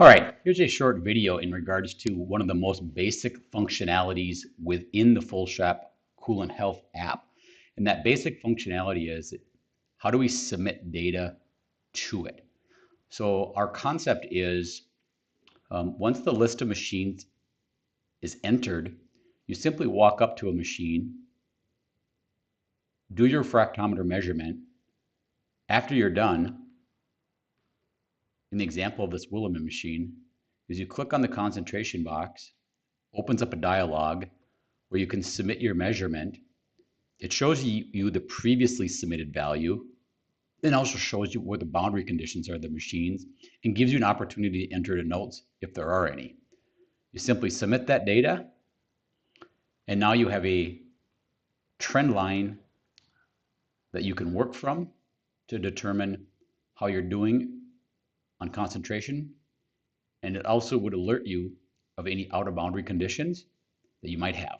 All right, here's a short video in regards to one of the most basic functionalities within the Full Shop Coolant Health app. And that basic functionality is how do we submit data to it? So our concept is once the list of machines is entered, you simply walk up to a machine, do your fractometer measurement. After you're done, in the example of this Williman machine, is you click on the concentration box, opens up a dialog where you can submit your measurement. It shows you the previously submitted value, and also shows you where the boundary conditions are of the machines, and gives you an opportunity to enter the notes if there are any. You simply submit that data, and now you have a trend line that you can work from to determine how you're doing on concentration, and it also would alert you of any out of boundary conditions that you might have.